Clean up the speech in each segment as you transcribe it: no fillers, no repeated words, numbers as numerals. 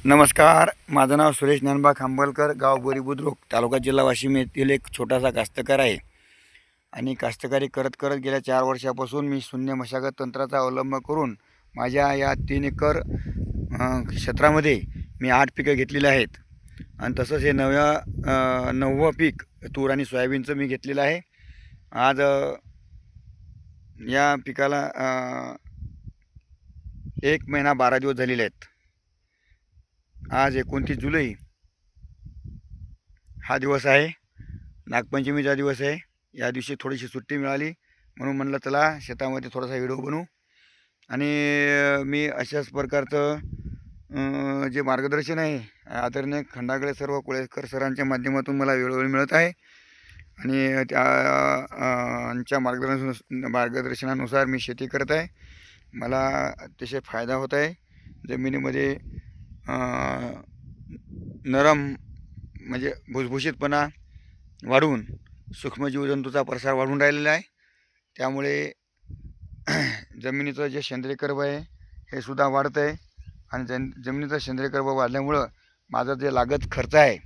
नमस्कार, माझं नाव सुरेश ज्ञानबा खांबलकर, गाव बोरी बुद्रुक, तालुका जिल्हा वाशिम येथील एक छोटासा कास्तकार आहे. आणि कास्तकारी करत करत गेल्या 4 वर्षापासून मी शून्य मशागत तंत्राचा अवलंब करून माझ्या या 3 एकर क्षेत्रामध्ये मी 8 पिकं घेतलेली आहेत. आणि तसंच हे 9वं पीक तूर आणि सोयाबीनचं मी घेतलेलं आहे. आज या पिकाला 1 महिना 12 दिवस झालेले आहेत. आज 29 जुलै हा दिवस आहे, नागपंचमीचा दिवस आहे. या दिवशी थोडीशी सुट्टी मिळाली म्हणून म्हणलं चला शेतामध्ये थोडासा व्हिडिओ बनवू. आणि मी अशाच प्रकारचं जे मार्गदर्शन आहे आदरणीय खंडागळे सर्व कुळेकर सरांच्या माध्यमातून मला वेळोवेळी मिळत आहे. आणि त्यांच्या मार्गदर्शनानुसार मी शेती करत आहे. मला अतिशय फायदा होत आहे. जमिनीमध्ये नरम म्हणजे भुसभुशीतपणा वाढून सूक्ष्मजीवजंतूचा प्रसार वाढून राहिलेला आहे. त्यामुळे जमिनीचं जे सेंद्रिय कर्ब आहे हे सुद्धा वाढतं आहे. आणि जमिनीचं सेंद्रिय कर्ब वाढल्यामुळं माझं जे लागत खर्च आहे,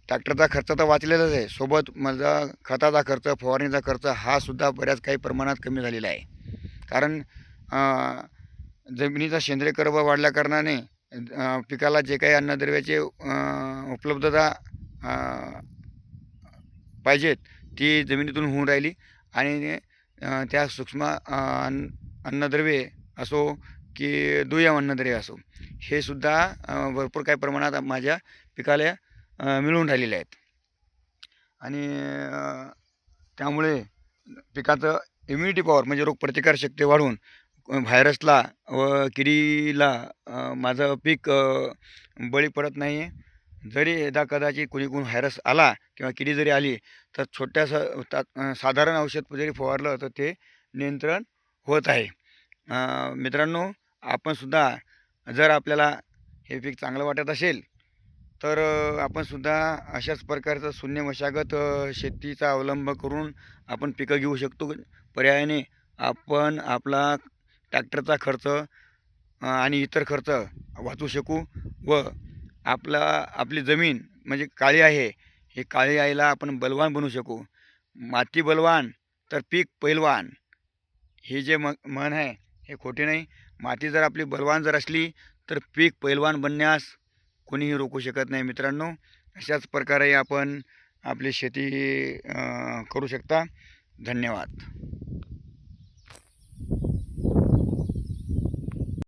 ट्रॅक्टरचा खर्च तर वाचलेलाच आहे, सोबत माझा खताचा खर्च, फवारणीचा खर्च हा सुद्धा बऱ्याच काही प्रमाणात कमी झालेला आहे. कारण जमिनीचा सेंद्रिय कर्ब वाढल्या कारणाने पिकाला जे काही अन्नद्रव्याचे उपलब्धता पाहिजेत ती जमिनीतून होऊन राहिली. आणि त्या सूक्ष्म अन्नद्रव्ये असो की दुय्यम अन्नद्रव्ये असो हे सुद्धा भरपूर काही प्रमाणात माझ्या पिकाला मिळून राहिलेले आहेत. आणि त्यामुळे पिकाचं इम्युनिटी पॉवर म्हणजे रोगप्रतिकारशक्ती वाढून व्हायरसला व किडीला माझं पीक बळी पडत नाही आहे. जरी यदा कदाचित कोणी व्हायरस आला किंवा किडी जरी आली तर छोट्यासं साधारण औषध जरी फवारलं तर ते नियंत्रण होत आहे. मित्रांनो, आपणसुद्धा जर आपल्याला हे पीक चांगलं वाटत असेल तर आपणसुद्धा अशाच प्रकारचं शून्य मशागत शेतीचा अवलंब करून आपण पिकं घेऊ शकतो. पर्यायाने आपण आपला ट्रॅक्टरचा खर्च आणि इतर खर्च वाचवू शकू व आपली जमीन म्हणजे काळी आहे, हे काळी आईला आपण बलवान बनवू शकू. माती बलवान तर पीक पैलवान, हे जे म्हण आहे हे खोटे नाही. माती जर आपली बलवान जर असली तर पीक पैलवान बनण्यास कोणीही रोखू शकत नाही. मित्रांनो, अशाच प्रकारे आपण आपली शेती करू शकता. धन्यवाद.